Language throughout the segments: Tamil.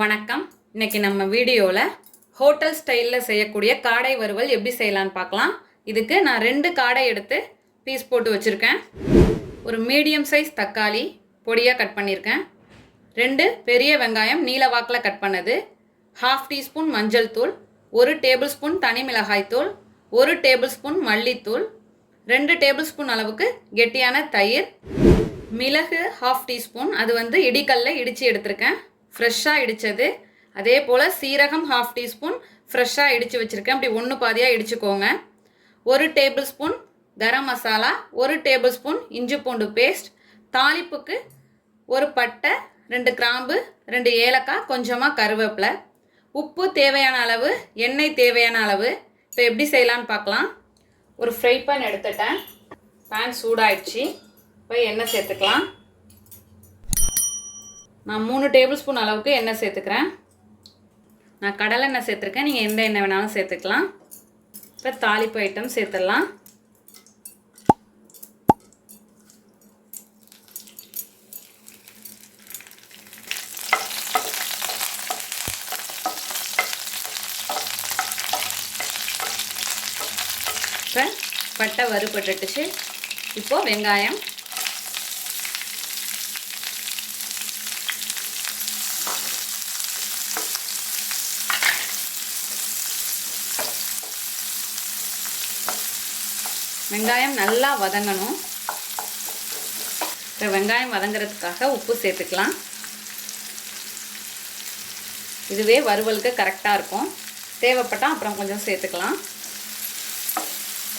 வணக்கம். இன்னைக்கு நம்ம வீடியோவில் ஹோட்டல் ஸ்டைலில் செய்யக்கூடிய காடை வறுவல் எப்படி செய்யலான்னு பார்க்கலாம். இதுக்கு நான் 2 காடை எடுத்து பீஸ் போட்டு வச்சுருக்கேன். ஒரு மீடியம் சைஸ் தக்காளி பொடியாக கட் பண்ணியிருக்கேன். 2 பெரிய வெங்காயம் நீல வாக்கில் கட் பண்ணது, 1/2 டீஸ்பூன் மஞ்சள் தூள், 1 டேபிள் ஸ்பூன் தனி மிளகாய் தூள், 1 டேபிள் ஸ்பூன் மல்லித்தூள், 2 டேபிள் ஸ்பூன் அளவுக்கு கெட்டியான தயிர், மிளகு 1/2 டீஸ்பூன், அது இடிக்கல்ல இடித்து எடுத்திருக்கேன், ஃப்ரெஷ்ஷாக இடித்தது. அதே போல் சீரகம் 1/2 டீஸ்பூன் ஃப்ரெஷ்ஷாக இடித்து வச்சுருக்கேன். அப்படி ஒன்று பாதியாக இடிச்சுக்கோங்க. 1 table spoon garam masala, 1 table spoon இஞ்சி பூண்டு பேஸ்ட், தாளிப்புக்கு 1 பட்டை, 2 கிராம்பு, 2 ஏலக்காய், கொஞ்சமாக கருவேப்பிலை, உப்பு தேவையான அளவு, எண்ணெய் தேவையான அளவு. இப்போ எப்படி செய்யலான்னு பார்க்கலாம். ஒரு ஃப்ரை பேன் எடுத்துட்டேன். பேன் சூடாயிடுச்சு. இப்போ எண்ணெய் சேர்த்துக்கலாம். நான் 3 டேபிள் ஸ்பூன் அளவுக்கு எண்ணெய் சேர்த்துக்கிறேன். நான் கடலை எண்ணெய் சேர்த்துருக்கேன். நீங்கள் எந்த எண்ணெய் வேணாலும் சேர்த்துக்கலாம். இப்போ தாளிப்பு ஐட்டம் சேர்த்துடலாம். இப்போ பட்டை வறுபட்டுச்சு. இப்போது வெங்காயம், வெங்காயம் நல்லா வதங்கணும். இப்போ வெங்காயம் வதங்கிறதுக்காக உப்பு சேர்த்துக்கலாம். இதுவே வறுவலுக்கு கரெக்டாக இருக்கும். தேவைப்பட்டால் அப்புறம் கொஞ்சம் சேர்த்துக்கலாம்.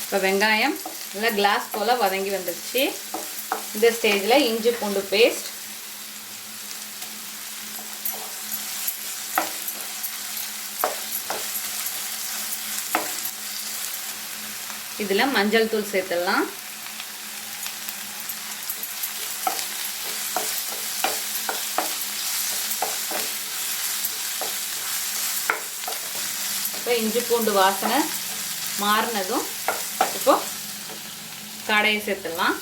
இப்போ வெங்காயம் நல்லா கிளாஸ் போல் வதங்கி வந்துடுச்சு. இந்த ஸ்டேஜில் இஞ்சி பூண்டு பேஸ்ட், இதில் மஞ்சள் தூள் சேர்த்துடலாம். இப்போ இஞ்சி பூண்டு வாசனை மாறினதும் இப்போ காடையை சேர்த்துடலாம்.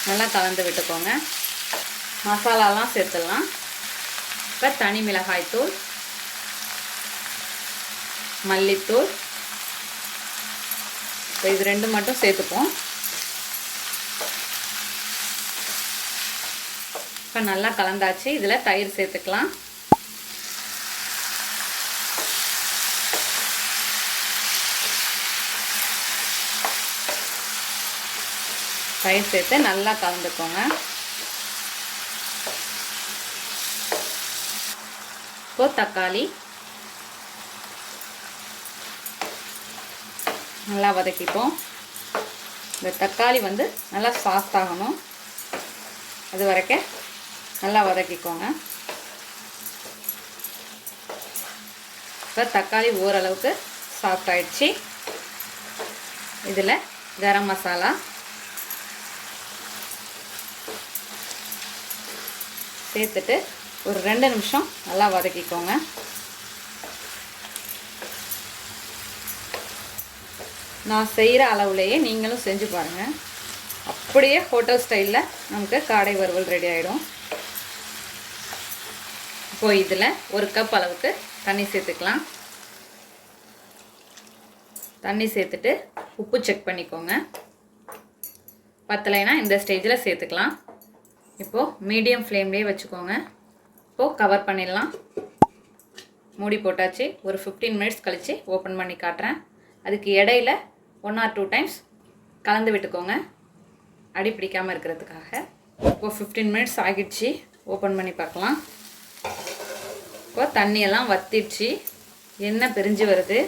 நல்லா கலந்து விட்டுக்கோங்க. மசாலாலாம் சேர்த்துடலாம். இப்போ தனி மிளகாய் தூள், மல்லித்தூள், இப்போ இது 2 மட்டும் சேர்த்துப்போம். இப்போ நல்லா கலந்தாச்சு. இதில் தயிர் சேர்த்துக்கலாம். தயிர் சேர்த்து நல்லா கலந்துக்கோங்க. இப்போ தக்காளி நல்லா வதக்கிப்போம். இந்த தக்காளி நல்லா சாஃப்ட் ஆகணும். அது வரைக்கும் நல்லா வதக்கிக்கோங்க. இப்போ தக்காளி ஓரளவுக்கு சாஃப்ட் ஆயிடுச்சு. இதில் கரம் மசாலா சேர்த்துட்டு ஒரு 2 நிமிஷம் நல்லா வதக்கிக்கோங்க. நான் செய்கிற அளவுலேயே நீங்களும் செஞ்சு பாருங்கள். அப்படியே ஹோட்டல் ஸ்டைலில் நமக்கு காடை வறுவல் ரெடி ஆகிடும். இப்போது இதில் 1 கப் அளவுக்கு தண்ணி சேர்த்துக்கலாம். தண்ணி சேர்த்துட்டு உப்பு செக் பண்ணிக்கோங்க. பத்தலைனா இந்த ஸ்டேஜில் சேர்த்துக்கலாம். இப்போது மீடியம் ஃப்ளேம்லேயே வச்சுக்கோங்க. இப்போது கவர் பண்ணிடலாம். மூடி போட்டாச்சு. ஒரு 15 மினிட்ஸ் கழித்து ஓப்பன் பண்ணி காட்டுறேன். அதுக்கு இடையில் 1 or 2 டைம்ஸ் கலந்து விட்டுக்கோங்க, அடி பிடிக்காமல் இருக்கிறதுக்காக. இப்போது 15 மினிட்ஸ் ஆகிடுச்சு. ஓப்பன் பண்ணி பார்க்கலாம். இப்போது தண்ணியெல்லாம் வற்றிடுச்சு. எண்ணெய் பிரிஞ்சு வருது.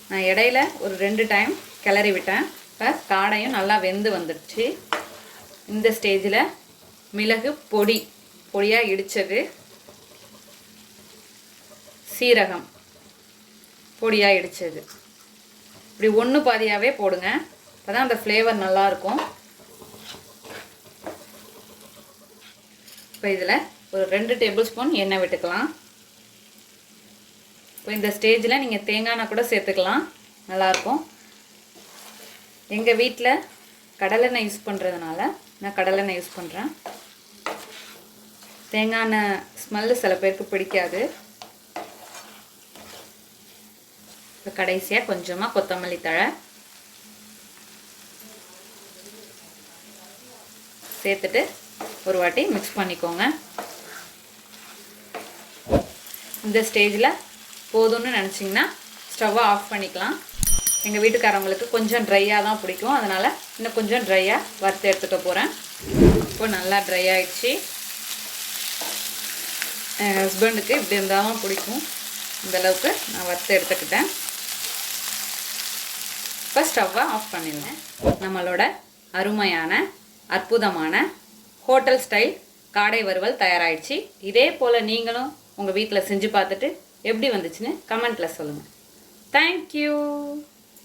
நான் இடையில் ஒரு 2 டைம் கிளறி விட்டேன். இப்போ காடையும் நல்லா வெந்து வந்துடுச்சு. இந்த ஸ்டேஜில் மிளகு பொடியாக இடித்தது, சீரகம் பொடியாக இடித்தது, இப்படி ஒன்று பாதியாகவே போடுங்க. அப்போ தான் அந்த ஃப்ளேவர் நல்லாயிருக்கும். இப்போ இதில் ஒரு 2 டேபிள் ஸ்பூன் எண்ணெய் விட்டுக்கலாம். இப்போ இந்த ஸ்டேஜில் நீங்கள் தேங்காய் எண்ணெய் கூட சேர்த்துக்கலாம், நல்லாயிருக்கும். எங்கள் வீட்டில் கடலெண்ணெய் யூஸ் பண்ணுறதுனால நான் கடலெண்ணெய் யூஸ் பண்ணுறேன். தேங்காய் எண்ணெய் ஸ்மெல்லு சில பேருக்கு பிடிக்காது. இப்போ கடைசியாக கொஞ்சமாக கொத்தமல்லி தழை சேர்த்துட்டு ஒரு வாட்டி மிக்ஸ் பண்ணிக்கோங்க. இந்த ஸ்டேஜில் போதும்னு நினச்சிங்கன்னா ஸ்டவ்வை ஆஃப் பண்ணிக்கலாம். எங்கள் வீட்டுக்காரவங்களுக்கு கொஞ்சம் ட்ரையாக தான் பிடிக்கும், அதனால் இன்னும் கொஞ்சம் ட்ரையாக வறுத்து எடுத்துக்க போகிறேன். இப்போ நல்லா ட்ரை ஆகிடுச்சு. என் ஹஸ்பண்டுக்கு இப்படி இருந்தால் தான் பிடிக்கும். இந்தளவுக்கு நான் வறுத்து எடுத்துக்கிட்டேன். இப்போ ஸ்டவ்வை ஆஃப் பண்ணிடுவேன். நம்மளோட அருமையான அற்புதமான ஹோட்டல் ஸ்டைல் காடை வறுவல் தயாராகிடுச்சு. இதே போல் நீங்களும் உங்கள் வீட்டில் செஞ்சு பார்த்துட்டு எப்படி வந்துச்சுன்னு கமெண்ட்டில் சொல்லுங்கள். தேங்க்யூ.